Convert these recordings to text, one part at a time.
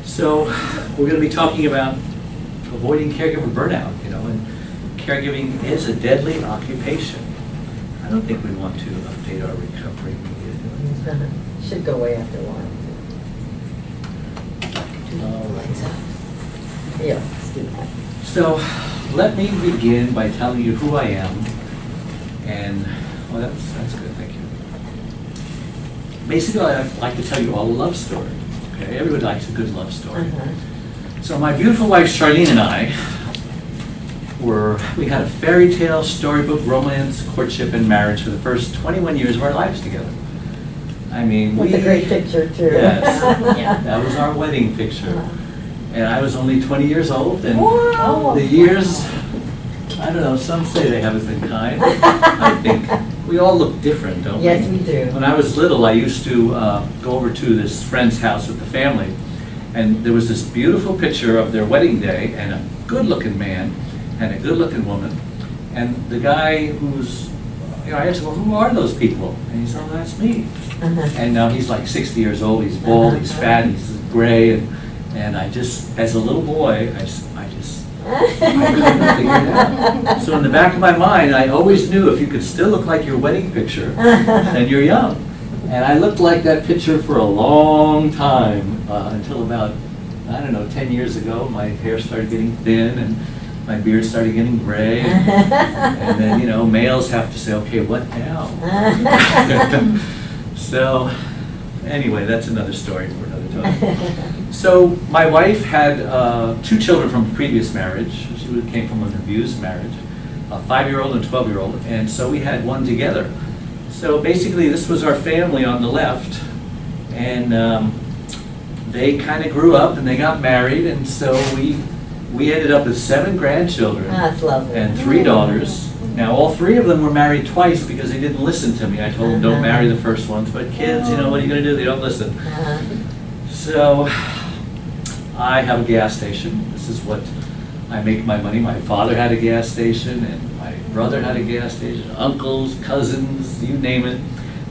So we're going to be talking about avoiding caregiver burnout, and caregiving is a deadly occupation. I don't think we want to update our recovery media. Should go away after a while. Yeah, let's do that. So let me begin by telling you who I am. And, well, that's good, thank you. Basically, I'd like to tell you all a love story. Okay, everybody likes a good love story. So my beautiful wife Charlene and I we had a fairy tale, storybook, romance, courtship, and marriage for the first 21 years of our lives together. I mean, That's a great picture too. Yes, Yeah. that was our wedding picture. And I was only 20 years old, and Wow. the years, I don't know, some say they haven't been kind. I think we all look different, don't we? Yes, we do. When I was little, I used to go over to this friend's house with the family, and there was this beautiful picture of their wedding day, and a good-looking man and a good-looking woman, and the guy who's, I asked him, well, who are those people? And he said, oh, that's me. And now he's like 60 years old, he's bald, he's fat, he's gray, and I just, as a little boy, I couldn't figure it out. So in the back of my mind, I always knew if you could still look like your wedding picture, then you're young. And I looked like that picture for a long time, until about, 10 years ago, my hair started getting thin and my beard started getting gray. And then, males have to say, okay, what now? So, anyway, that's another story for another time. So, my wife had 2 children from a previous marriage. She came from an abused marriage, a 5-year-old and a 12-year-old, and so we had one together. So basically, this was our family on the left, and they kind of grew up and they got married, and so we ended up with 7 grandchildren. That's lovely. And 3 daughters. Now, all 3 of them were married twice because they didn't listen to me. I told them, don't marry the first ones, but kids, what are you going to do? They don't listen. So, I have a gas station. This is what I make my money. My father had a gas station, and my brother had a gas station, uncles, cousins, you name it.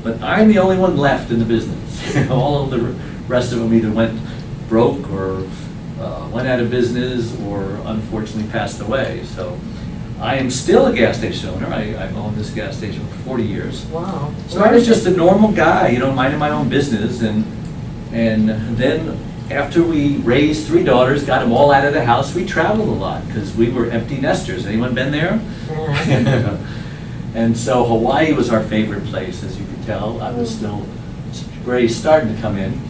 But I'm the only one left in the business. All of the rest of them either went broke or went out of business or unfortunately passed away. So I am still a gas station owner. I've owned this gas station for 40 years. Wow. So I was just a normal guy, minding my own business. And then after we raised 3 daughters, got them all out of the house, we traveled a lot because we were empty nesters. Anyone been there? And so Hawaii was our favorite place, as you can tell. I was still really starting to come in.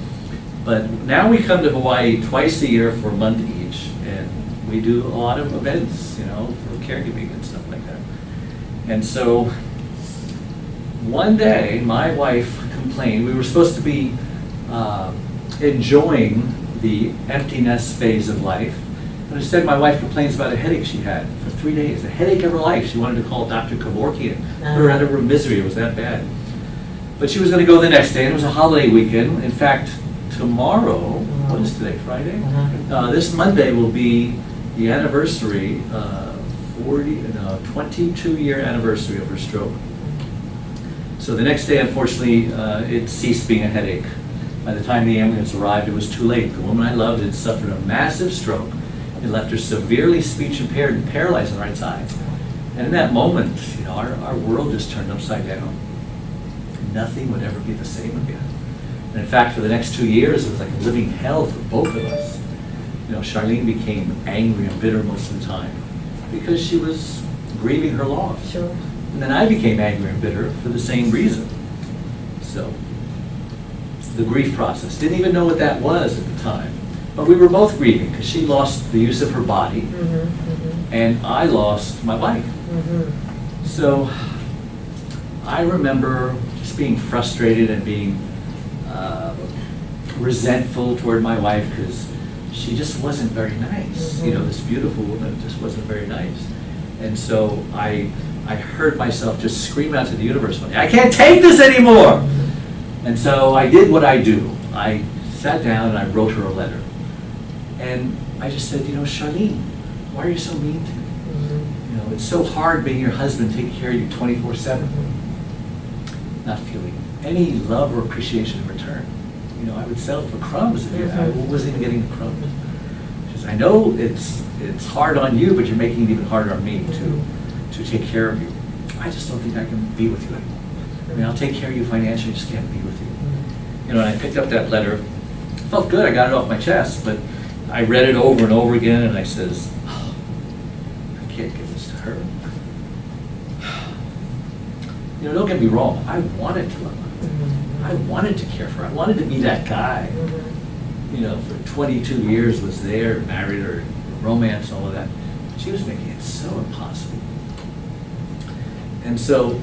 But now we come to Hawaii twice a year for a month each, and we do a lot of events, for caregiving and stuff like that. And so one day, my wife complained. We were supposed to be enjoying the empty nest phase of life. But instead, my wife complains about a headache she had for 3 days, a headache of her life. She wanted to call Dr. Kevorkian and put her out of her misery. It was that bad. But she was going to go the next day, and it was a holiday weekend. In fact, tomorrow, what is today, Friday? This Monday will be the anniversary, 22-year anniversary of her stroke. So the next day, unfortunately, it ceased being a headache. By the time the ambulance arrived, it was too late. The woman I loved had suffered a massive stroke. It left her severely speech impaired and paralyzed on the right side. And in that moment, our world just turned upside down. Nothing would ever be the same again. And in fact, for the next 2 years, it was like a living hell for both of us. Charlene became angry and bitter most of the time because she was grieving her loss. Sure. And then I became angry and bitter for the same reason. So, the grief process. Didn't even know what that was at the time. But we were both grieving because she lost the use of her body, and I lost my wife. So, I remember just being frustrated and being resentful toward my wife because she just wasn't very nice. This beautiful woman just wasn't very nice. And so I heard myself just scream out to the universe one day, I can't take this anymore! And so I did what I do. I sat down and I wrote her a letter. And I just said, Charlene, why are you so mean to me? It's so hard being your husband, taking care of you 24/7. Not feeling any love or appreciation in return. you know, I would sell for crumbs. I wasn't even getting the crumbs. She says, I know it's hard on you, but you're making it even harder on me to take care of you. I just don't think I can be with you anymore. I mean, I'll take care of you financially, I just can't be with you. You know, and I picked up that letter. It felt good, I got it off my chest, but I read it over and over again, and I says, oh, I can't give this to her. You know, don't get me wrong, I wanted to love her. I wanted to care for her. I wanted to be that guy. You know, for 22 years was there, married her, romance, all of that. She was making it so impossible. And so,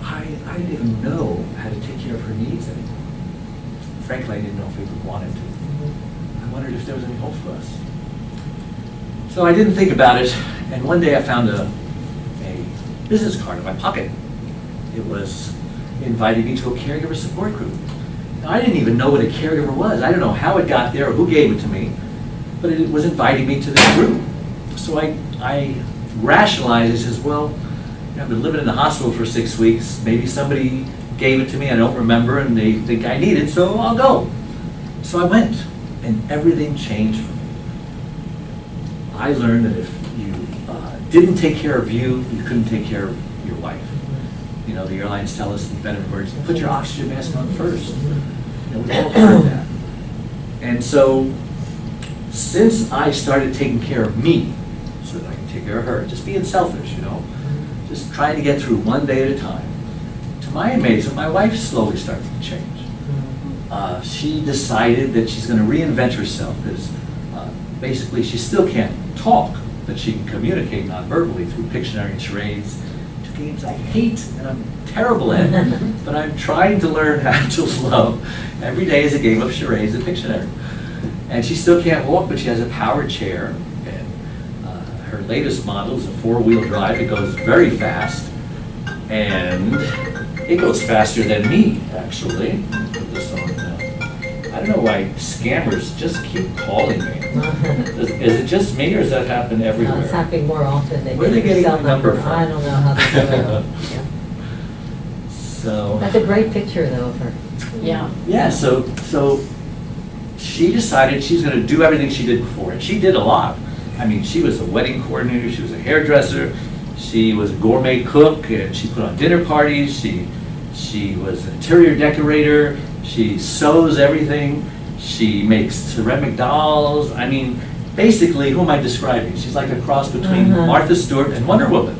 I didn't even know how to take care of her needs anymore. Frankly, I didn't know if we would wanted to. I wondered if there was any hope for us. So I didn't think about it, and one day I found a business card in my pocket. It was inviting me to a caregiver support group. Now, I didn't even know what a caregiver was. I don't know how it got there or who gave it to me, but it was inviting me to this group. So I rationalized, I says, well, I've been living in the hospital for 6 weeks. Maybe somebody gave it to me, I don't remember, and they think I need it, so I'll go. So I went, and everything changed for me. I learned that if you didn't take care of you, you couldn't take care of your wife. You know, the airlines tell us in benefit birds, put your oxygen mask on first. You know, we've all heard that. And so, since I started taking care of me, so that I can take care of her, just being selfish, you know, just trying to get through one day at a time. To my amazement, my wife slowly started to change. She decided that she's going to reinvent herself, because basically she still can't talk, but she can communicate non-verbally through Pictionary and charades, two games I hate and I'm terrible at, but I'm trying to learn how to love. Every day is a game of charades and Pictionary. And she still can't walk, but she has a powered chair. Her latest model is a 4-wheel drive. It goes very fast, and it goes faster than me, actually. Put this on. I don't know why scammers just keep calling me. Is it just me, or does that happen everywhere? It's happening more often. Where are they getting the number from? I don't know how they do it. Yeah. So That's a great picture, though, of her. Yeah. yeah, so she decided she's going to do everything she did before, and she did a lot. I mean, she was a wedding coordinator, she was a hairdresser, she was a gourmet cook, and she put on dinner parties, she was an interior decorator, she sews everything, she makes ceramic dolls. I mean, basically, who am I describing? She's like a cross between Martha Stewart and Wonder Woman.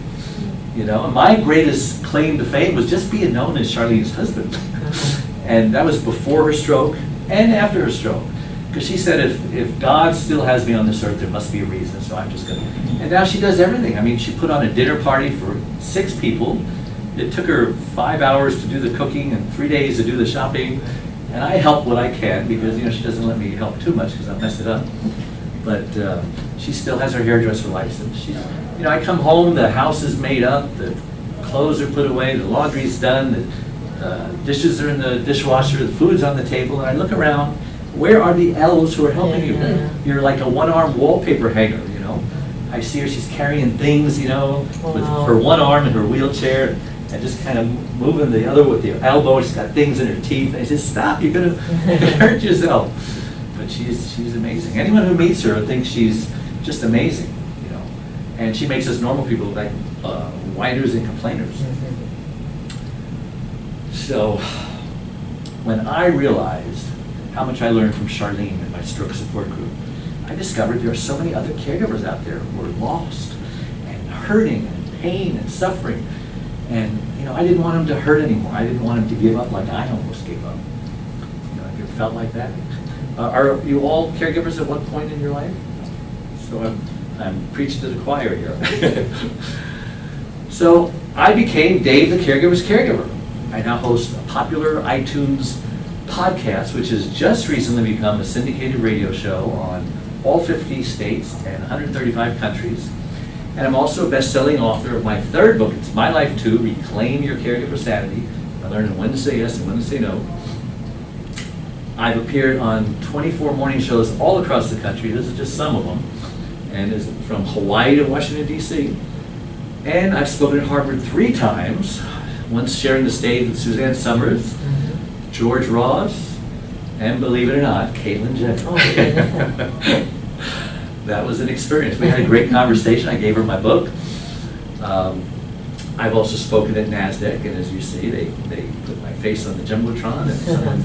You know, and my greatest claim to fame was just being known as Charlene's husband. And that was before her stroke and after her stroke. Because she said, if God still has me on this earth, there must be a reason, so I'm just going to. And now she does everything. I mean, she put on a dinner party for 6 people. It took her 5 hours to do the cooking and 3 days to do the shopping. And I help what I can, because, you know, she doesn't let me help too much because I mess it up. But she still has her hairdresser license. She, you know, I come home, the house is made up, the clothes are put away, the laundry's done, the dishes are in the dishwasher, the food's on the table, and I look around. Where are the elves who are helping you? You're like a one-arm wallpaper hanger, you know. I see her, she's carrying things, you know, with her one arm in her wheelchair, and just kind of moving the other with the elbow. She's got things in her teeth. And I said, stop, you're going to hurt yourself. But she's amazing. Anyone who meets her thinks she's just amazing, you know. And she makes us normal people like whiners and complainers. So when I realized how much I learned from Charlene and my stroke support group, I discovered there are so many other caregivers out there who are lost and hurting and in pain and suffering. And, you know, I didn't want them to hurt anymore. I didn't want them to give up like I almost gave up. You know, have you ever felt like that? Are you all caregivers at one point in your life? So I'm preaching to the choir here. So I became Dave the Caregiver's caregiver. I now host a popular iTunes podcast, which has just recently become a syndicated radio show on all 50 states and 135 countries. And I'm also a best-selling author of my 3rd book. It's My Life Too, Reclaim Your Caregiver Sanity. I learned when to say yes and when to say no. I've appeared on 24 morning shows all across the country. This is just some of them. And it's from Hawaii to Washington, D.C. And I've spoken at Harvard 3 times, once sharing the stage with Suzanne Summers, George Ross, And believe it or not, Caitlin Jenner. Oh, yeah. That was an experience. We had a great conversation. I gave her my book. I've also spoken at NASDAQ, and as you see, they put my face on the Jumbotron, and someone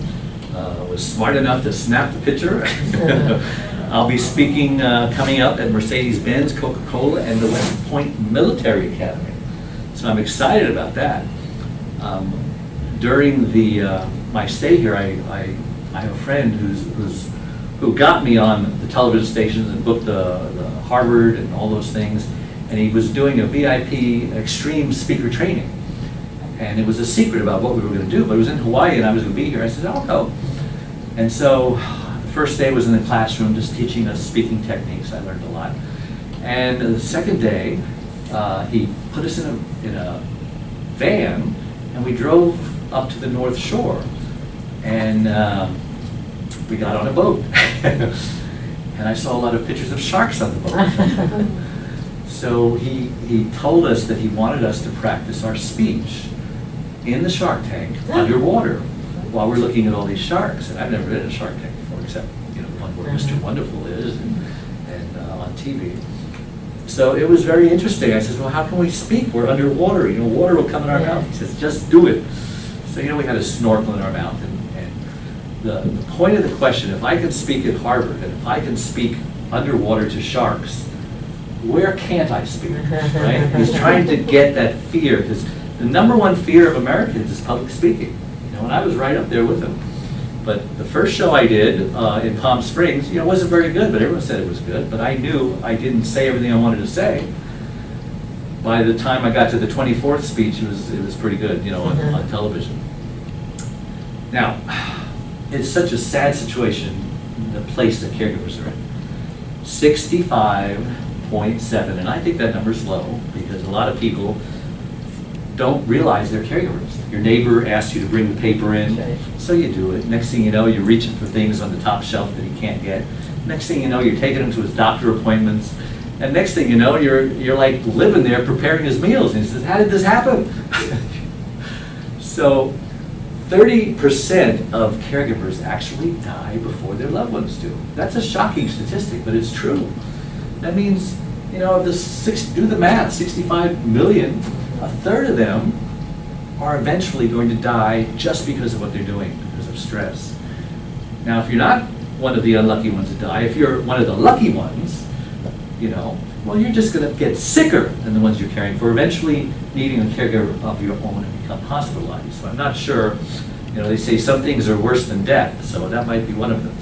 was smart enough to snap the picture. I'll be speaking coming up at Mercedes-Benz, Coca-Cola, and the West Point Military Academy. So I'm excited about that. During my stay here, I have a friend who got me on the television stations and booked the Harvard and all those things, and he was doing a VIP extreme speaker training. And it was a secret about what we were going to do, but it was in Hawaii and I was going to be here. I said, I'll go. And so the first day was in the classroom just teaching us speaking techniques. I learned a lot. And the second day, he put us in a van and we drove up to the North Shore. And we got on a boat. And I saw a lot of pictures of sharks on the boat. So he told us that he wanted us to practice our speech in the shark tank underwater while we're looking at all these sharks. And I've never been in a shark tank before, except the one where Mr. Wonderful is and on TV. So it was very interesting. I said, well, how can we speak? We're underwater. Water will come in our mouth. He says, just do it. So we had a snorkel in our mouth. And the point of the question, if I can speak at Harvard and if I can speak underwater to sharks, where can't I speak, right? He's trying to get that fear, because the number one fear of Americans is public speaking. And I was right up there with him. But the first show I did in Palm Springs, wasn't very good, but everyone said it was good. But I knew I didn't say everything I wanted to say. By the time I got to the 24th speech, it was pretty good, on television. Now, it's such a sad situation, the place that caregivers are in. 65.7, and I think that number's low because a lot of people don't realize they're caregivers. Your neighbor asks you to bring the paper in, so you do it. Next thing you know, you're reaching for things on the top shelf that he can't get. Next thing you know, you're taking him to his doctor appointments. And next thing you know, you're like living there preparing his meals. And he says, how did this happen? So 30% of caregivers actually die before their loved ones do. That's a shocking statistic, but it's true. That means, do the math, 65 million, a third of them are eventually going to die just because of what they're doing, because of stress. Now, if you're not one of the unlucky ones to die, if you're one of the lucky ones, well, you're just going to get sicker than the ones you're caring for, eventually needing a caregiver of your own and become hospitalized. So I'm not sure, they say some things are worse than death, so that might be one of them.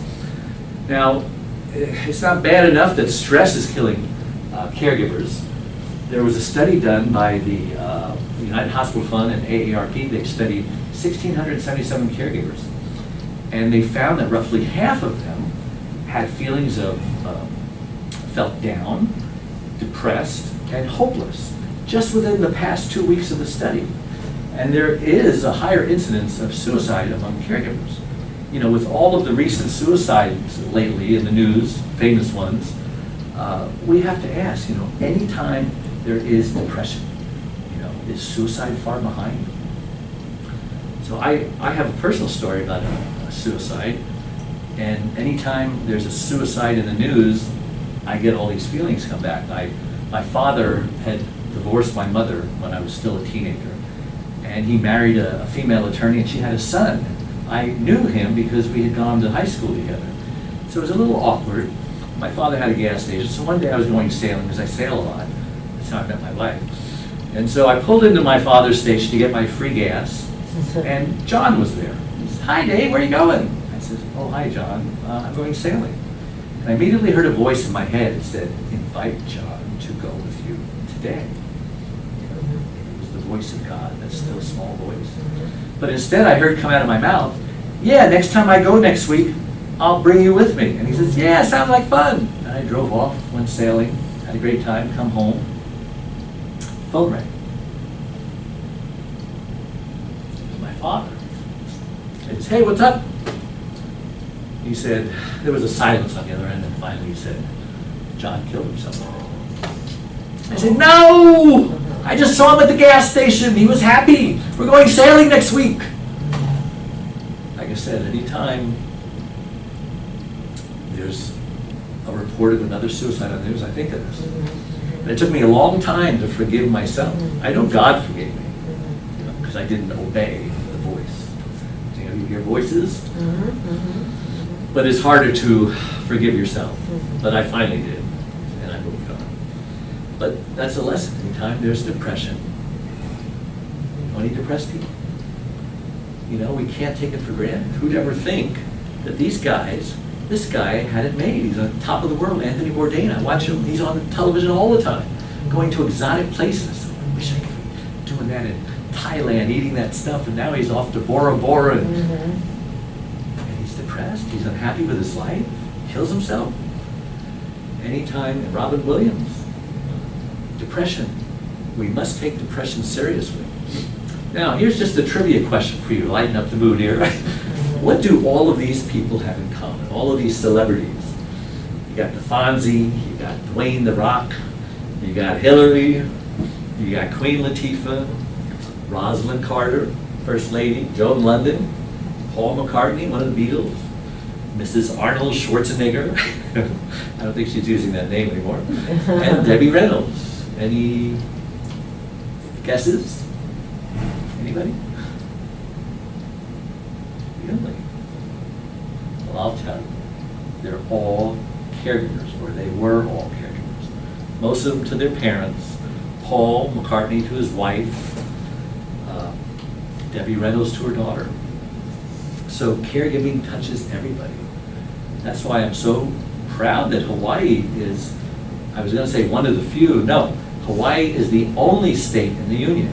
Now, it's not bad enough that stress is killing caregivers. There was a study done by the United Hospital Fund and AARP. They studied 1,677 caregivers. And they found that roughly half of them had feelings of felt down, depressed, and hopeless just within the past 2 weeks of the study. And there is a higher incidence of suicide among caregivers. With all of the recent suicides lately in the news, famous ones, we have to ask, anytime there is depression, is suicide far behind? So I have a personal story about a suicide, and anytime there's a suicide in the news, I get all these feelings come back. My father had divorced my mother when I was still a teenager, and he married a female attorney, and she had a son. I knew him because we had gone to high school together. So it was a little awkward. My father had a gas station, so one day I was going sailing, because I sail a lot. That's how I met my wife. And so I pulled into my father's station to get my free gas, and John was there. He said, hi Dave, where are you going? I said, oh hi John, I'm going sailing. And I immediately heard a voice in my head that said, invite John to go with you today. It was the voice of God, that still small voice. But instead I heard come out of my mouth, yeah, next time I go next week, I'll bring you with me. And he says, yeah, sounds like fun. And I drove off, went sailing, had a great time, come home. Phone rang. It was my father. I said, hey, what's up? He said, there was a silence on the other end, and finally he said, John killed himself. I said, no! I just saw him at the gas station. He was happy. We're going sailing next week. Like I said, anytime there's a report of another suicide on the news, I think of this. And it took me a long time to forgive myself. I know God forgave me, because I didn't obey the voice. You hear voices, but it's harder to forgive yourself. But I finally did, and I moved on. But that's a lesson. Anytime there's depression, only depressed people. You know, we can't take it for granted. Who'd ever think that these guys, this guy had it made. He's on top of the world, Anthony Bourdain. I watch him, he's on television all the time, going to exotic places. I wish I could be doing that in Thailand, eating that stuff, and now he's off to Bora Bora. And he's depressed, he's unhappy with his life, kills himself. Anytime, and Robin Williams, depression. We must take depression seriously. Now, here's just a trivia question for you, lighten up the mood here. What do all of these people have in common? All of these celebrities. You got the Fonzie, you got Dwayne The Rock, you got Hillary, you got Queen Latifah, Rosalind Carter, First Lady, Joan London, Paul McCartney, one of the Beatles, Mrs. Arnold Schwarzenegger. I don't think she's using that name anymore. And Debbie Reynolds. Any guesses? Anybody? Really? Well, I'll tell you. They're all caregivers, or they were all caregivers. Most of them to their parents. Paul McCartney to his wife. Debbie Reynolds to her daughter. So caregiving touches everybody. That's why I'm so proud that Hawaii is, I was going to say one of the few, no, Hawaii is the only state in the union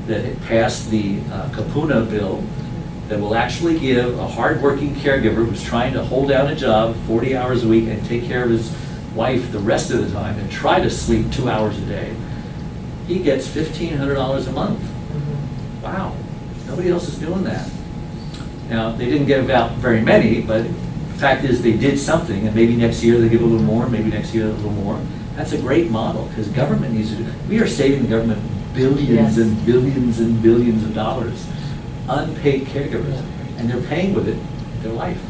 that it passed the Kapuna bill that will actually give a hardworking caregiver who's trying to hold down a job 40 hours a week and take care of his wife the rest of the time and try to sleep 2 hours a day, he gets $1,500 a month. Wow, nobody else is doing that. Now, they didn't give out very many, but the fact is they did something, and maybe next year they give a little more, maybe next year a little more. That's a great model, because government needs to do, we are saving the government billions and billions and billions of dollars. Unpaid caregivers, and they're paying with it their life.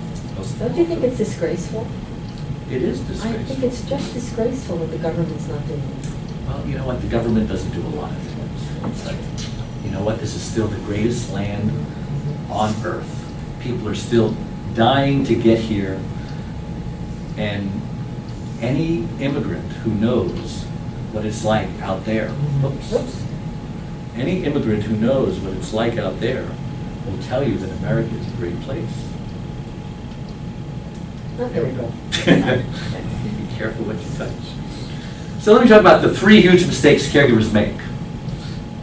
Don't you think it's disgraceful? It is disgraceful. I think it's just disgraceful that the government's not doing it. Well, you know what, the government doesn't do a lot of things. It's like, you know what, this is still the greatest land on earth. People are still dying to get here, and any immigrant who knows what it's like out there, any immigrant who knows what it's like out there will tell you that America is a great place. There we go. Be careful what you touch. So let me talk about the 3 huge mistakes caregivers make.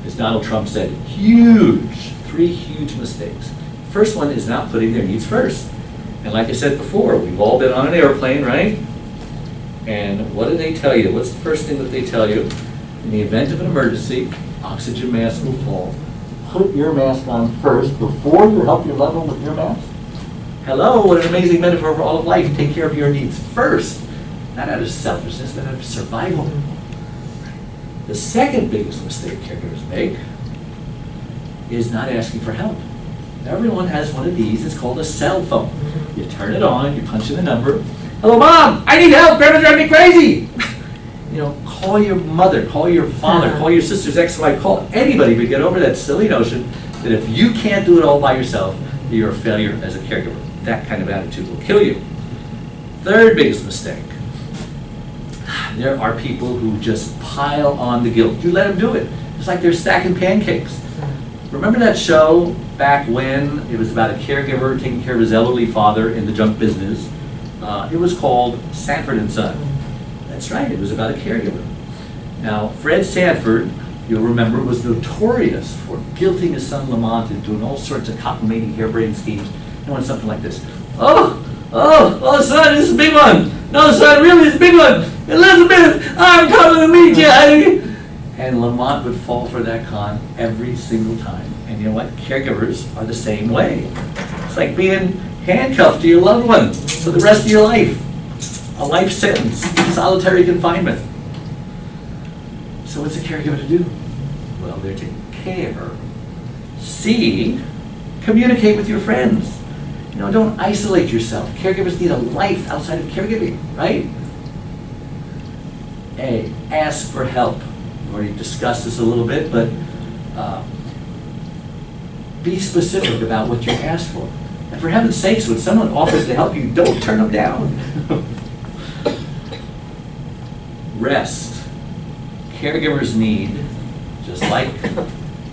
As Donald Trump said, huge, 3 huge mistakes. First one is not putting their needs first. And like I said before, we've all been on an airplane, right? And what do they tell you? What's the first thing that they tell you? In the event of an emergency, oxygen mask will fall. Put your mask on first before you help your loved one with your mask. Hello, what an amazing metaphor for all of life. Take care of your needs first. Not out of selfishness, but out of survival. The second biggest mistake caregivers make is not asking for help. Everyone has one of these. It's called a cell phone. You turn it on, you punch in a number. Hello, Mom, I need help. Grandma's driving me crazy. You know, call your mother, call your father, call your sister's ex-wife, call anybody, but get over that silly notion that if you can't do it all by yourself, you're a failure as a caregiver. That kind of attitude will kill you. Third biggest mistake. There are people who just pile on the guilt. You let them do it. It's like they're stacking pancakes. Remember that show back when it was about a caregiver taking care of his elderly father in the junk business? It was called Sanford and Son. That's right, it was about a caregiver. Now, Fred Sanford, you'll remember, was notorious for guilting his son Lamont and doing all sorts of cockamamie harebrained schemes. You know, something like this. Oh, son, this is a big one. No, son, really, it's a big one. Elizabeth, I'm coming to meet you. And Lamont would fall for that con every single time. And you know what? Caregivers are the same way. It's like being handcuffed to your loved one for the rest of your life. A life sentence, solitary confinement. So what's a caregiver to do? Well, they're to care. C, communicate with your friends. Don't isolate yourself. Caregivers need a life outside of caregiving, right? A, ask for help. We already discussed this a little bit, but be specific about what you ask for. And for heaven's sakes, when someone offers to help you, don't turn them down. Rest. Caregivers need, just like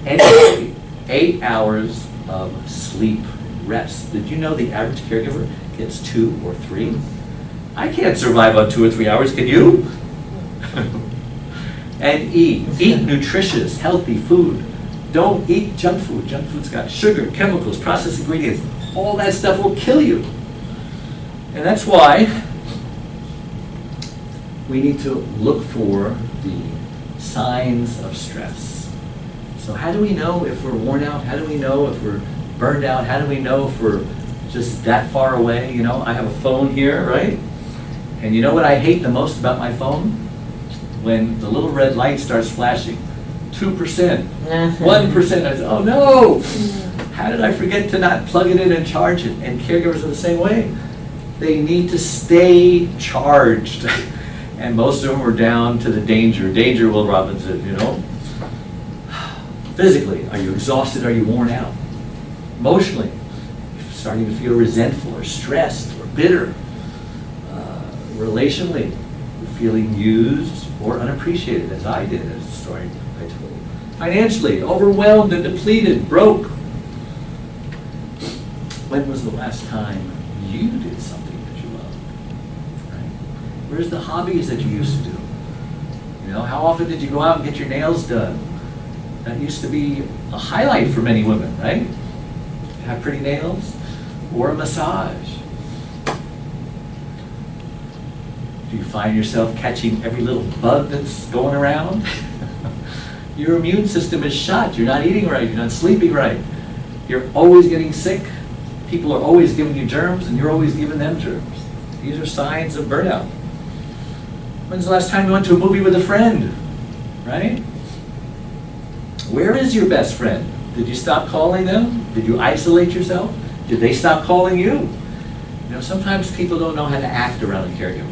anybody, 8 hours of sleep rest. Did you know the average caregiver gets 2 or 3? I can't survive on 2 or 3 hours, can you? And eat nutritious, healthy food. Don't eat junk food. Junk food's got sugar, chemicals, processed ingredients. All that stuff will kill you. And that's why we need to look for the signs of stress. So how do we know if we're worn out? How do we know if we're burned out? How do we know if we're just that far away? I have a phone here, right? And you know what I hate the most about my phone? When the little red light starts flashing. 2%, 1%. I say, oh no! How did I forget to not plug it in and charge it? And caregivers are the same way. They need to stay charged. And most of them are down to the danger Will Robinson, Physically, are you exhausted? Are you worn out? Emotionally, you're starting to feel resentful or stressed or bitter. Relationally, you're feeling used or unappreciated, as I did, as the story I told. Financially, overwhelmed and depleted, broke. When was the last time you did something that you loved? Right? Where's the hobbies that you used to do? How often did you go out and get your nails done? That used to be a highlight for many women, right? Have pretty nails or a massage. Do you find yourself catching every little bug that's going around? Your immune system is shot. You're not eating right. You're not sleeping right. You're always getting sick. People are always giving you germs, and you're always giving them germs. These are signs of burnout. When's the last time you went to a movie with a friend? Right? Where is your best friend? Did you stop calling them? Did you isolate yourself? Did they stop calling you? Sometimes people don't know how to act around a caregiver.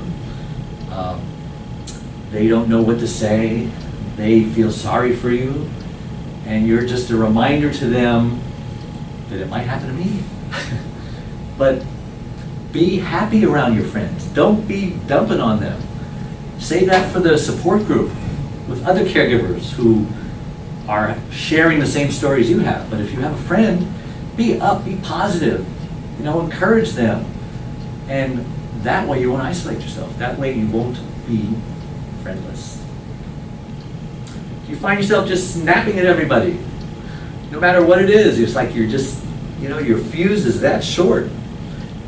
They don't know what to say. They feel sorry for you. And you're just a reminder to them that it might happen to me. But be happy around your friends. Don't be dumping on them. Save that for the support group with other caregivers who are sharing the same stories you have. But if you have a friend, be up, be positive, encourage them. And that way you won't isolate yourself. That way you won't be friendless. You find yourself just snapping at everybody. No matter what it is, it's like you're just, your fuse is that short.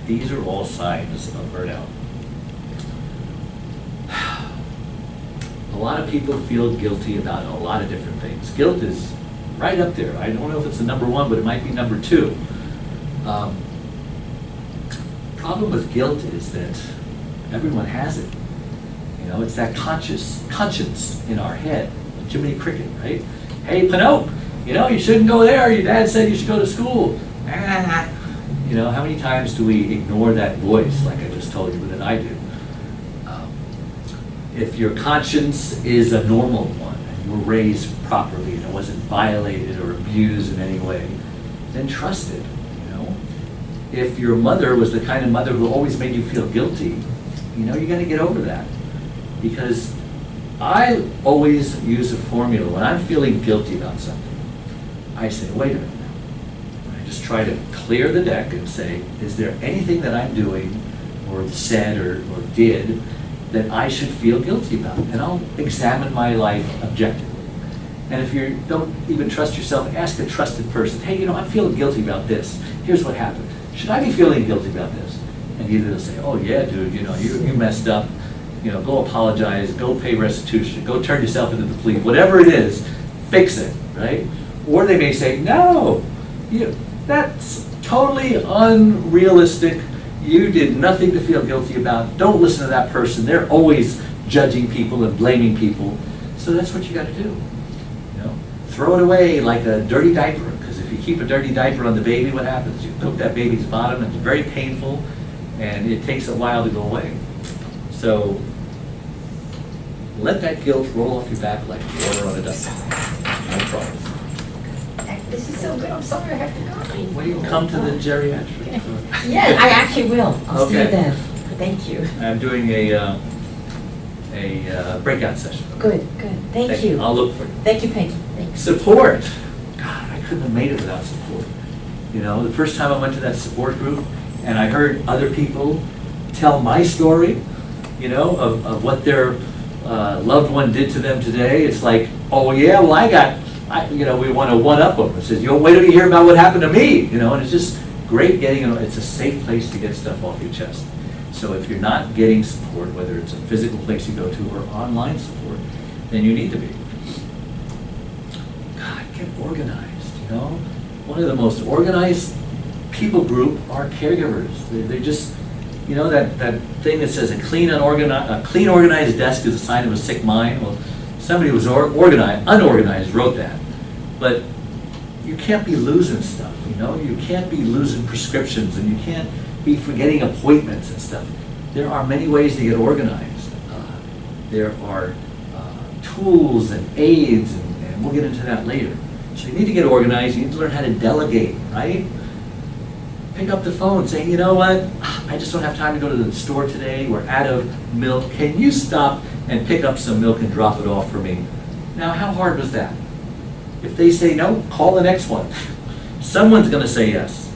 These are all signs of burnout. A lot of people feel guilty about a lot of different things. Guilt is right up there. I don't know if it's the number 1, but it might be number 2. Problem with guilt is that everyone has it. It's that conscience in our head. Jiminy Cricket, right? Hey, Pinope, you shouldn't go there. Your dad said you should go to school. How many times do we ignore that voice, like I just told you that I do? If your conscience is a normal one, and you were raised properly, and it wasn't violated or abused in any way, then trust it. If your mother was the kind of mother who always made you feel guilty, you got to get over that. Because I always use a formula. When I'm feeling guilty about something, I say, wait a minute. I just try to clear the deck and say, is there anything that I'm doing or said or did that I should feel guilty about? And I'll examine my life objectively. And if you don't even trust yourself, ask a trusted person, hey, I'm feeling guilty about this. Here's what happened. Should I be feeling guilty about this? And either they'll say, oh yeah, dude, you messed up. Go apologize, go pay restitution, go turn yourself into the police, whatever it is, fix it, right? Or they may say, no, that's totally unrealistic. You did nothing to feel guilty about. Don't listen to that person. They're always judging people and blaming people. So that's what you got to do. Throw it away like a dirty diaper, because if if you keep a dirty diaper on the baby, what happens? You cook that baby's bottom, and it's very painful, and it takes a while to go away. So let that guilt roll off your back like water on a duck. No problem. This is so good, I'm sorry I have to go. Well, you can come to the geriatric. Yeah, I actually will. I'll see you Okay. then. Thank you. I'm doing a breakout session. Good, good. Thank you. I'll look for you. Thank you, Peggy. Thanks. Support. God, I couldn't have made it without support. You know, the first time I went to that support group and I heard other people tell my story, you know, of what their loved one did to them today, it's like, oh yeah, well you know, we want to one-up them. It says, yo, wait till you hear about what happened to me, you know, and it's just great getting, it's a safe place to get stuff off your chest. So if you're not getting support, whether it's a physical place you go to or online support, then you need to be. God, get organized, you know? One of the most organized people group are caregivers. They're just, you know, that thing that says a clean, organized desk is a sign of a sick mind. Well, somebody who was unorganized wrote that. But you can't be losing stuff, you know? You can't be losing prescriptions, and you can't be forgetting appointments and stuff. There are many ways to get organized. There are tools and aids, and we'll get into that later. So you need to get organized, you need to learn how to delegate, right? Pick up the phone saying, you know what, I just don't have time to go to the store today, we're out of milk, can you stop and pick up some milk and drop it off for me? Now, how hard was that? If they say no, call the next one. Someone's gonna say yes.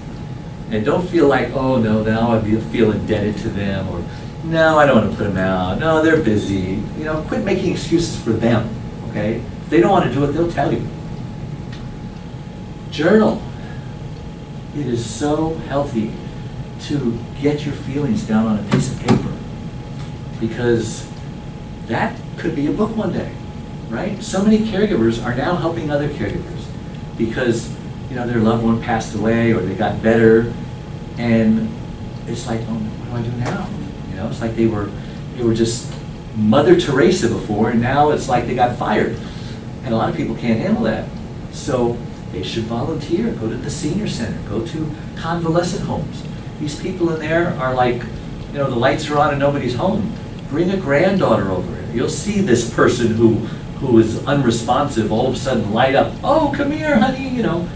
And don't feel like, oh no, now I feel indebted to them, or no, I don't want to put them out, no, they're busy. You know, quit making excuses for them, okay? If they don't want to do it, they'll tell you. Journal. It is so healthy to get your feelings down on a piece of paper, because that could be a book one day, right? So many caregivers are now helping other caregivers because, you know, their loved one passed away or they got better, and it's like, oh, what do I do now? You know, it's like they were just Mother Teresa before, and now it's like they got fired. And a lot of people can't handle that. So they should volunteer, go to the senior center, go to convalescent homes. These people in there are like, you know, the lights are on and nobody's home. Bring a granddaughter over. You'll see this person who is unresponsive all of a sudden light up. Oh, come here, honey, you know.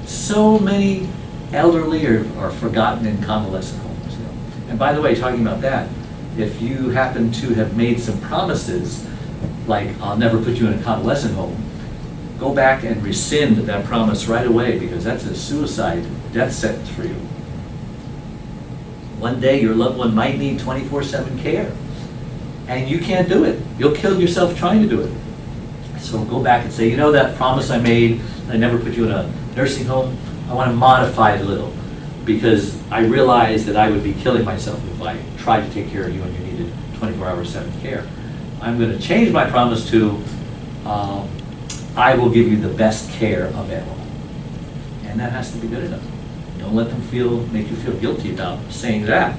So many elderly are forgotten in convalescent homes. You know. And by the way, talking about that, if you happen to have made some promises, like I'll never put you in a convalescent home, go back and rescind that promise right away, because that's a suicide death sentence for you. One day your loved one might need 24/7 care, and you can't do it. You'll kill yourself trying to do it. So go back and say, you know, that promise I made, I never put you in a nursing home, I want to modify it a little, because I realized that I would be killing myself if I tried to take care of you and you needed 24/7 care. I'm going to change my promise to, I will give you the best care available. And that has to be good enough. Don't let them make you feel guilty about saying that.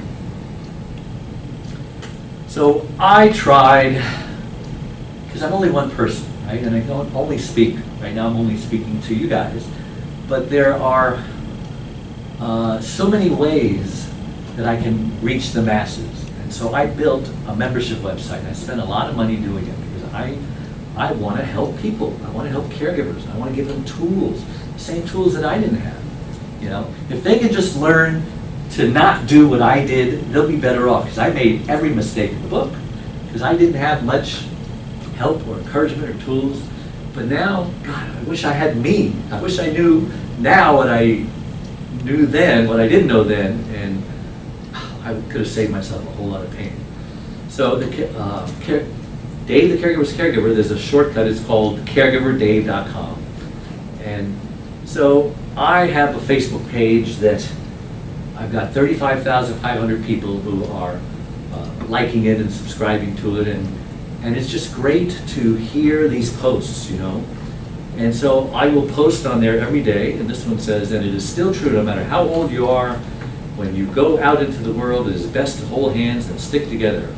So I tried, because I'm only one person, right? And I don't only speak, right now I'm only speaking to you guys, but there are so many ways that I can reach the masses. And so I built a membership website. I spent a lot of money doing it because I want to help people. I want to help caregivers. I want to give them tools, the same tools that I didn't have. You know, if they can just learn to not do what I did, they'll be better off, because I made every mistake in the book, because I didn't have much help or encouragement or tools. But now, God, I wish I had me. I wish I knew now what I knew then, what I didn't know then, and I could have saved myself a whole lot of pain. So Dave the Caregiver's Caregiver, there's a shortcut, it's called caregiverdave.com. And so I have a Facebook page that I've got 35,500 people who are liking it and subscribing to it, and it's just great to hear these posts, you know. And so I will post on there every day, and this one says, and it is still true no matter how old you are, when you go out into the world, it is best to hold hands and stick together.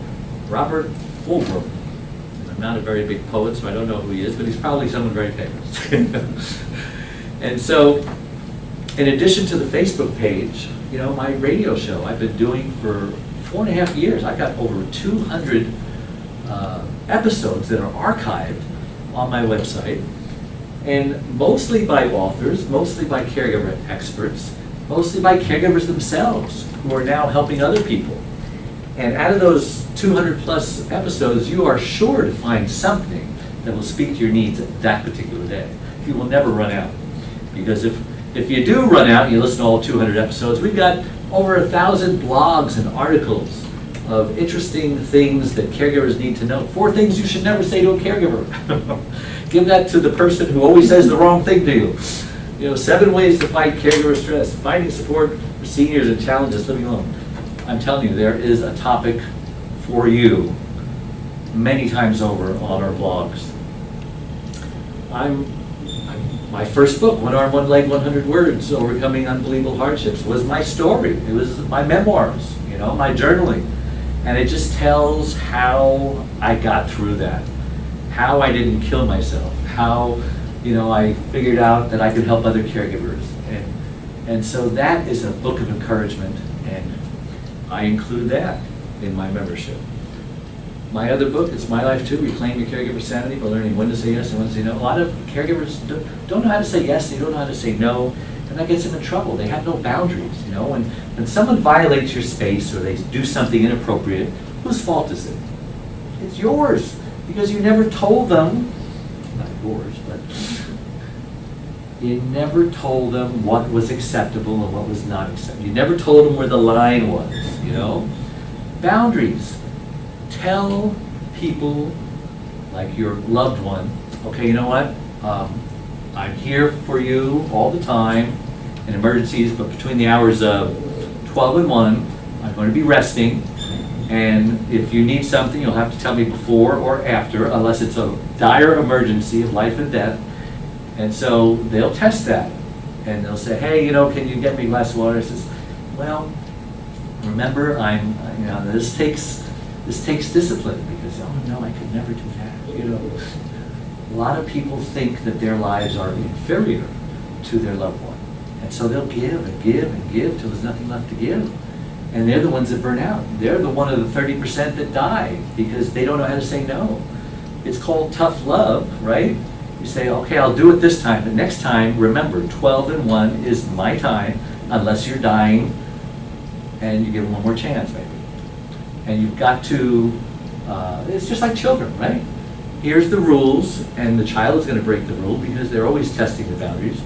Robert Fulghum. I'm not a very big poet, so I don't know who he is, but he's probably someone very famous. And so in addition to the Facebook page, you know, my radio show I've been doing for 4.5 years. I got over 200 episodes that are archived on my website, and mostly by authors, mostly by caregiver experts, mostly by caregivers themselves who are now helping other people. And out of those 200 plus episodes, you are sure to find something that will speak to your needs at that particular day. You will never run out. Because if you do run out and you listen to all 200 episodes, we've got over 1,000 blogs and articles of interesting things that caregivers need to know. 4 things you should never say to a caregiver. Give that to the person who always says the wrong thing to you. You know, 7 ways to fight caregiver stress, finding support for seniors and challenges living alone. I'm telling you, there is a topic for you many times over on our blogs. My first book, One Arm, One Leg, 100 Words, Overcoming Unbelievable Hardships, was my story. It was my memoirs, you know, my journaling. And it just tells how I got through that, how I didn't kill myself, how, you know, I figured out that I could help other caregivers. And so that is a book of encouragement, and I include that in my membership. My other book, It's My Life Too, Reclaim Your Caregiver Sanity by Learning When to Say Yes and When to Say No. A lot of caregivers don't know how to say yes, they don't know how to say no, and that gets them in trouble. They have no boundaries, you know. When someone violates your space or they do something inappropriate, whose fault is it? It's yours, because you never told them, not yours, but you never told them what was acceptable and what was not acceptable. You never told them where the line was, you know. Boundaries. Tell people, like your loved one, okay, you know what, I'm here for you all the time in emergencies, but between the hours of 12 and 1, I'm going to be resting, and if you need something, you'll have to tell me before or after, unless it's a dire emergency of life and death. And so they'll test that, and they'll say, hey, you know, can you get me a glass of water? I says, well, remember, you know, this takes discipline, because, oh no, I could never do that, you know. A lot of people think that their lives are inferior to their loved one. And so they'll give and give and give till there's nothing left to give. And they're the ones that burn out. They're the one of the 30% that die because they don't know how to say no. It's called tough love, right? You say, okay, I'll do it this time, but next time, remember, 12 and 1 is my time, unless you're dying, and you give them one more chance, maybe. And you've got to, it's just like children, right? Here's the rules, and the child is going to break the rule because they're always testing the boundaries.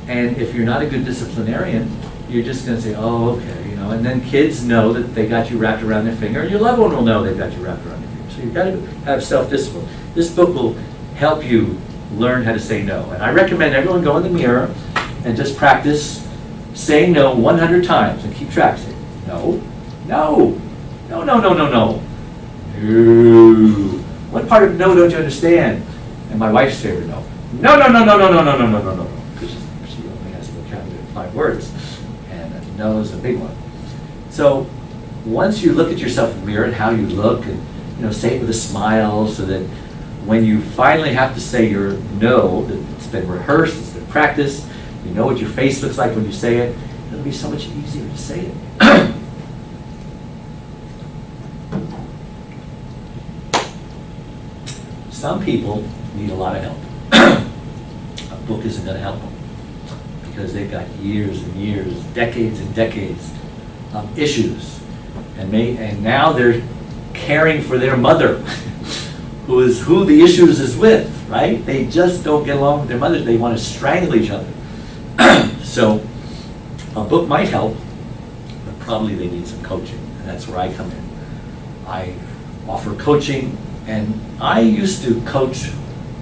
And if you're not a good disciplinarian, you're just going to say, oh, okay, you know, and then kids know that they got you wrapped around their finger, and your loved one will know they've got you wrapped around their finger. So you've got to have self-discipline. This book will help you learn how to say no. And I recommend everyone go in the mirror and just practice saying no 100 times and keep track. Say, no, no. No, no, no, no, no. No. What part of no don't you understand? And my wife's favorite no. No, no, no, no, no, no, no, no, no, no, no. Because she only has a vocabulary of 5 words. And no is a big one. So once you look at yourself in the mirror and how you look, and you know, say it with a smile, so that when you finally have to say your no, that it's been rehearsed, it's been practiced, you know what your face looks like when you say it, it'll be so much easier to say it. Some people need a lot of help. A book isn't going to help them because they've got years and years, decades and decades of issues. And now they're caring for their mother, who the issues is with, right? They just don't get along with their mother. They want to strangle each other. So a book might help, but probably they need some coaching. And that's where I come in. I offer coaching. And I used to coach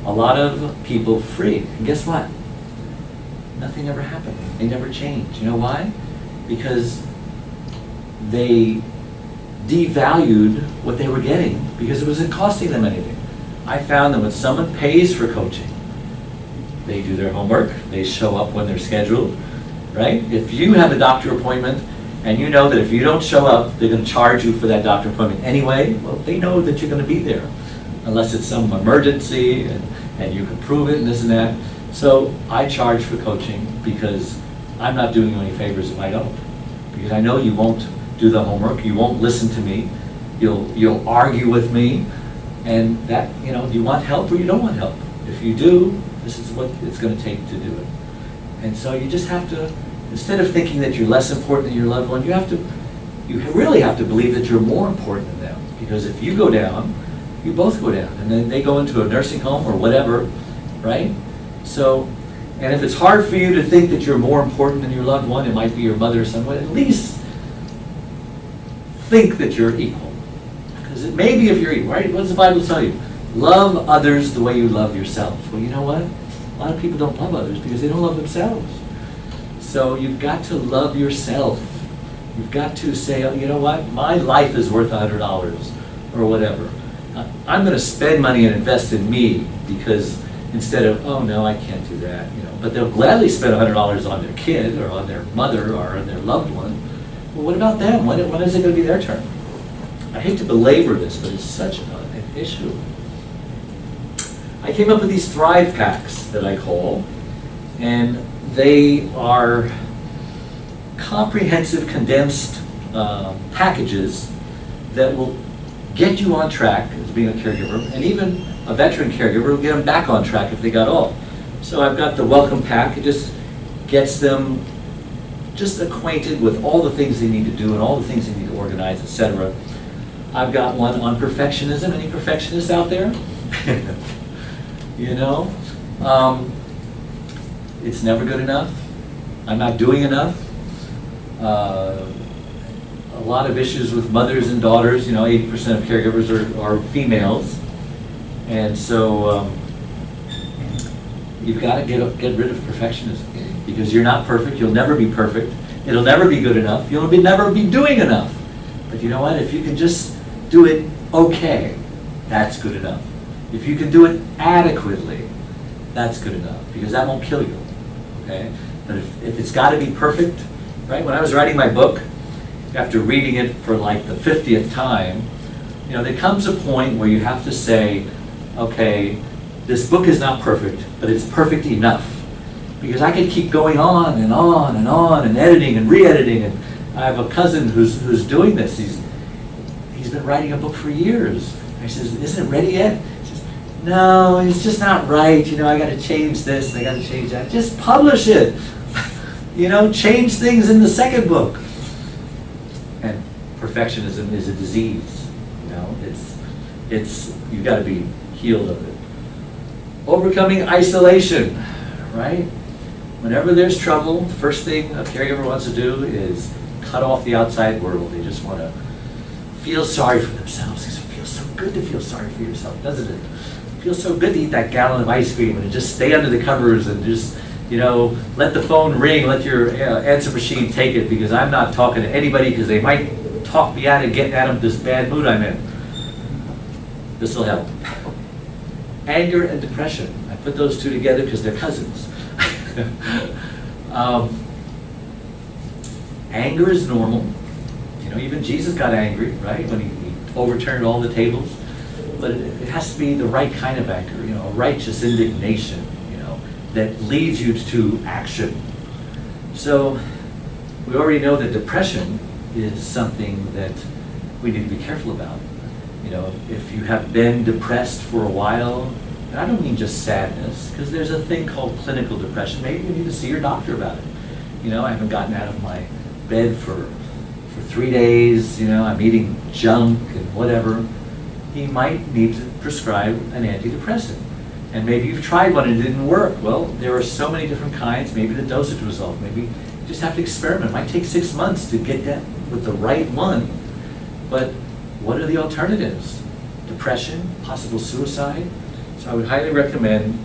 a lot of people free. And guess what? Nothing ever happened. They never changed. You know why? Because they devalued what they were getting because it wasn't costing them anything. I found that when someone pays for coaching, they do their homework, they show up when they're scheduled, right? If you have a doctor appointment and you know that if you don't show up, they're going to charge you for that doctor appointment anyway, well, they know that you're going to be there, unless it's some emergency and you can prove it and this and that. So I charge for coaching because I'm not doing you any favors if I don't. Because I know you won't do the homework, you won't listen to me, you'll argue with me, and that, you know, do you want help or you don't want help? If you do, this is what it's going to take to do it. And so you just have to, instead of thinking that you're less important than your loved one, you really have to believe that you're more important than them. Because if you go down, you both go down. And then they go into a nursing home or whatever, right? So, and if it's hard for you to think that you're more important than your loved one, it might be your mother or someone, at least think that you're equal. Because it may be if you're equal, right? What does the Bible tell you? Love others the way you love yourself. Well, you know what? A lot of people don't love others because they don't love themselves. So you've got to love yourself. You've got to say, oh, you know what? My life is worth $100 or whatever. I'm going to spend money and invest in me because instead of, oh no, I can't do that. You know, but they'll gladly spend $100 on their kid or on their mother or on their loved one. Well, what about them? When is it going to be their turn? I hate to belabor this, but it's such an issue. I came up with these Thrive Packs that I call, and they are comprehensive, condensed packages that will get you on track as being a caregiver, and even a veteran caregiver will get them back on track if they got off. So I've got the Welcome Pack. It just gets them just acquainted with all the things they need to do and all the things they need to organize, etc. I've got one on perfectionism. Any perfectionists out there? You know? It's never good enough. I'm not doing enough. A lot of issues with mothers and daughters. You know, 80% of caregivers are females. And so you've got to get rid of perfectionism. Because you're not perfect, you'll never be perfect, it'll never be good enough, you'll never be doing enough. But you know what, if you can just do it okay, that's good enough. If you can do it adequately, that's good enough, because that won't kill you, okay? But if it's got to be perfect, right? When I was writing my book, after reading it for like the 50th time, you know, there comes a point where you have to say, okay, this book is not perfect, but it's perfect enough. Because I could keep going on and on and on and editing and re-editing, and I have a cousin who's doing this. He's been writing a book for years. I says, isn't it ready yet? He says, no, it's just not right. You know, I got to change this and I got to change that. Just publish it. You know, change things in the second book. And perfectionism is a disease. You know, it's you've got to be healed of it. Overcoming isolation, right? Whenever there's trouble, the first thing a caregiver wants to do is cut off the outside world. They just want to feel sorry for themselves. Because it feels so good to feel sorry for yourself, doesn't it? It feels so good to eat that gallon of ice cream and just stay under the covers and just, you know, let the phone ring, let your answer machine take it, because I'm not talking to anybody because they might talk me out of getting out of this bad mood I'm in. This will help. Anger and depression. I put those two together because they're cousins. Anger is normal. You know, even Jesus got angry, right, when he overturned all the tables. But it has to be the right kind of anger, you know, a righteous indignation, you know, that leads you to action. So we already know that depression is something that we need to be careful about. You know, if you have been depressed for a while, and I don't mean just sadness, because there's a thing called clinical depression. Maybe you need to see your doctor about it. You know, I haven't gotten out of my bed for 3 days, you know, I'm eating junk and whatever. He might need to prescribe an antidepressant. And maybe you've tried one and it didn't work. Well, there are so many different kinds. Maybe the dosage was off. Maybe you just have to experiment. It might take 6 months to get that with the right one. But what are the alternatives? Depression, possible suicide. So I would highly recommend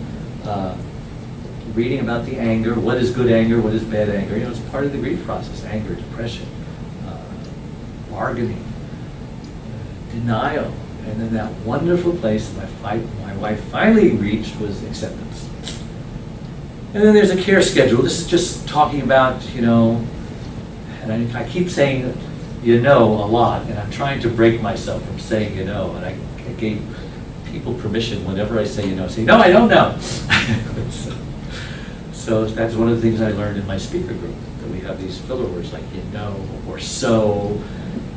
reading about the anger. What is good anger? What is bad anger? You know, it's part of the grief process. Anger, depression, bargaining, denial. And then that wonderful place that my wife finally reached was acceptance. And then there's a care schedule. This is just talking about, you know, and I keep saying, you know, a lot, and I'm trying to break myself from saying, you know, and I gave people permission whenever I say, you know, say, no, I don't know. So that's one of the things I learned in my speaker group, that we have these filler words like or so,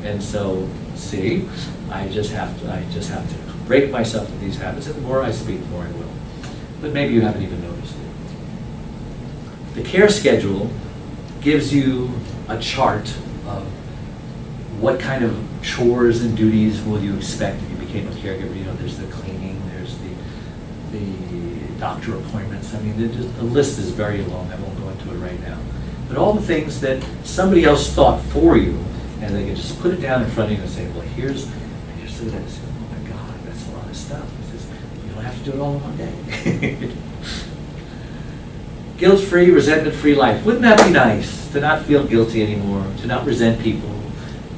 and so. See, I just have to break myself of these habits, and the more I speak, the more I will. But maybe you haven't even noticed it. The care schedule gives you a chart of what kind of chores and duties will you expect if you became a caregiver. You know, there's the cleaning, there's the doctor appointments. I mean, the list is very long. I won't go into it right now. But all the things that somebody else thought for you, and they can just put it down in front of you and say, well, here's, and you sit there and say, oh my God, that's a lot of stuff. He says, you don't have to do it all in one day. Guilt-free, resentment-free life. Wouldn't that be nice, to not feel guilty anymore, to not resent people,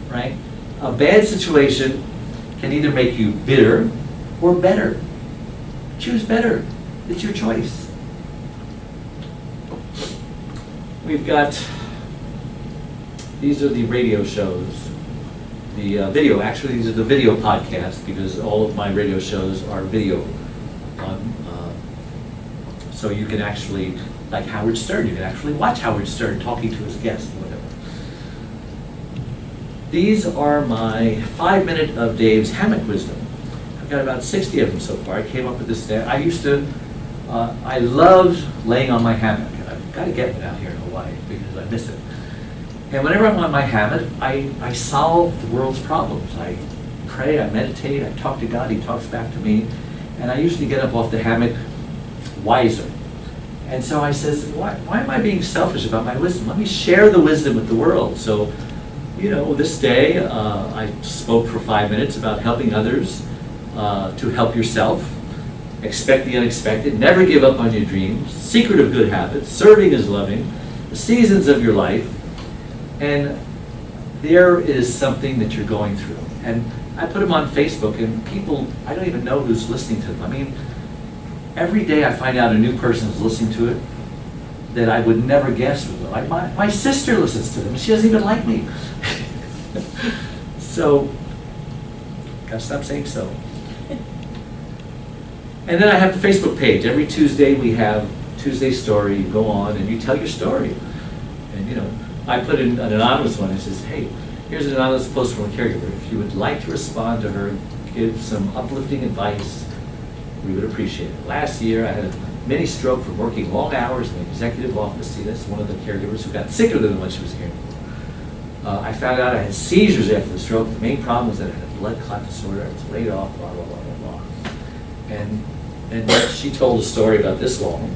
right? A bad situation can either make you bitter or better. Choose better. It's your choice. We've got, these are the radio shows. The video, actually these are the video podcasts, because all of my radio shows are video. So you can actually, like Howard Stern, you can actually watch Howard Stern talking to his guests or whatever. These are my 5-minute of Dave's hammock wisdom. I've got about 60 of them so far. I came up with this. I loved laying on my hammock. I've got to get one out here in Hawaii because I miss it. And whenever I'm on my hammock, I solve the world's problems. I pray, I meditate, I talk to God, He talks back to me. And I usually get up off the hammock wiser. And so I says, why am I being selfish about my wisdom? Let me share the wisdom with the world. So, you know, this day I spoke for 5 minutes about helping others to help yourself. Expect the unexpected. Never give up on your dreams. Secret of good habits. Serving is loving. The seasons of your life. And there is something that you're going through. And I put them on Facebook, and people, I don't even know who's listening to them. I mean, every day I find out a new person is listening to it that I would never guess. Like my sister listens to them. She doesn't even like me. So, gotta stop saying so. And then I have the Facebook page. Every Tuesday we have Tuesday Story. You go on and you tell your story. And you know, I put in an anonymous one. It says, hey, here's an anonymous post from a caregiver. If you would like to respond to her, give some uplifting advice, we would appreciate it. Last year I had a mini stroke from working long hours in the executive office. See, that's one of the caregivers who got sicker than what she was caring for. I found out I had seizures after the stroke. The main problem was that I had a blood clot disorder. I was laid off, blah, blah, blah, blah, blah. And she told a story about this long.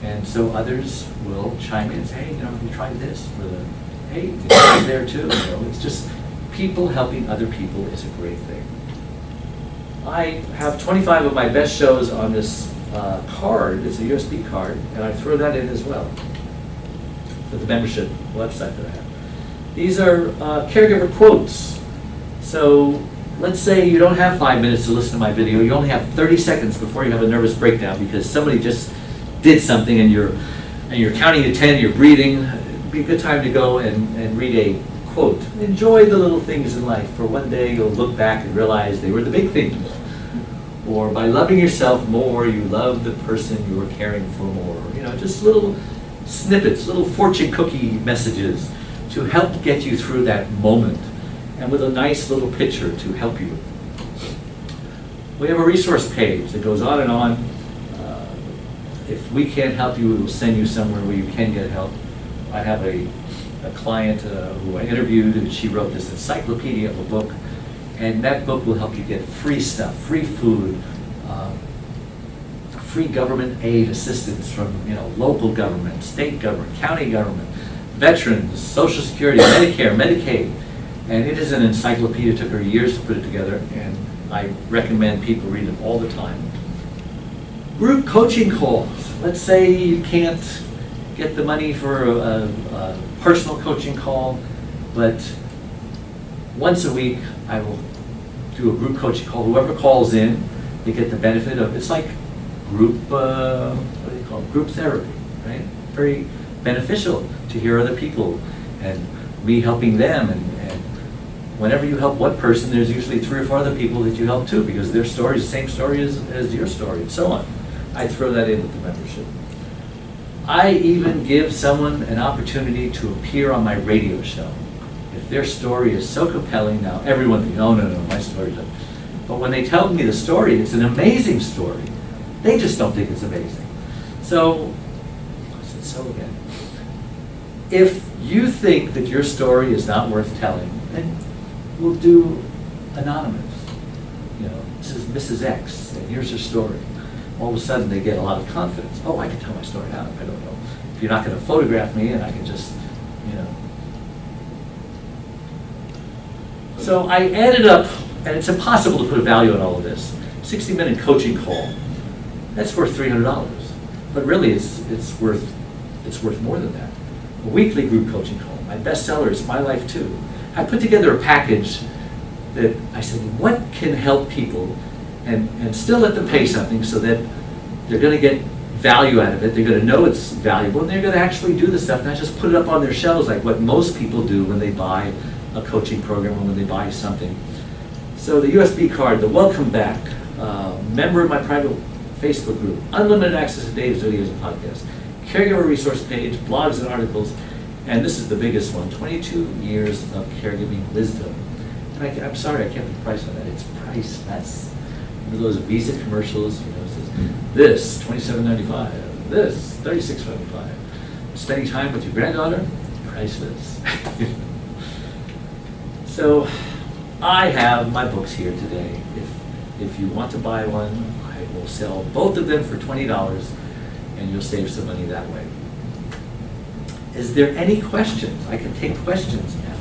And so others will chime in and say, hey, you know, we tried this for the, hey, you tried there too. You know, it's just people helping other people is a great thing. I have 25 of my best shows on this card. It's a USB card, and I throw that in as well for the membership website that I have. These are caregiver quotes. So let's say you don't have 5 minutes to listen to my video. You only have 30 seconds before you have a nervous breakdown because somebody just did something, and you're counting to 10. You're breathing. It'd be a good time to go and read a quote. Enjoy the little things in life, for one day you'll look back and realize they were the big things. Or by loving yourself more, you love the person you were caring for more. You know, just little snippets, little fortune cookie messages to help get you through that moment, and with a nice little picture to help you. We have a resource page that goes on and on. If we can't help you, we will send you somewhere where you can get help. I have a client who I interviewed, and she wrote this encyclopedia of a book, and that book will help you get free stuff, free food, free government aid assistance from local government, state government, county government, veterans, Social Security, Medicare, Medicaid. And it is an encyclopedia. It took her years to put it together, and I recommend people read it all the time. Group coaching calls. Let's say you can't get the money for a personal coaching call, but once a week I will do a group coaching call. Whoever calls in, they get the benefit of, it's like group, what do you call it? Group therapy, right? Very beneficial to hear other people and me helping them. And whenever you help one person, there's usually 3 or 4 other people that you help too, because their story is the same story as your story, and so on. I throw that in with the membership. I even give someone an opportunity to appear on my radio show. If their story is so compelling, now everyone thinks, oh, no, my story doesn't. But when they tell me the story, it's an amazing story. They just don't think it's amazing. So, I said so again. If you think that your story is not worth telling, then we'll do anonymous. You know, this is Mrs. X, and here's her story. All of a sudden, they get a lot of confidence. Oh, I can tell my story now if I don't know. If you're not going to photograph me, and I can just, you know. So I added up, and it's impossible to put a value on all of this. 60-minute coaching call, that's worth $300. But really, it's worth more than that. A weekly group coaching call. My bestseller is My Life Too. I put together a package that I said, what can help people and still let them pay something so that they're going to get value out of it, they're going to know it's valuable, and they're going to actually do the stuff, not just put it up on their shelves like what most people do when they buy a coaching program or when they buy something. So the USB card, the welcome back, member of my private Facebook group, unlimited access to Dave's videos and podcasts, caregiver resource page, blogs and articles, and this is the biggest one, 22 years of caregiving wisdom. And I'm sorry, I can't put a price on that. It's priceless. Remember those Visa commercials? You know, it says, this, $27.95. This, $36.95. Spending time with your granddaughter? Priceless. So, I have my books here today. If you want to buy one, I will sell both of them for $20, and you'll save some money that way. Is there any questions? I can take questions now.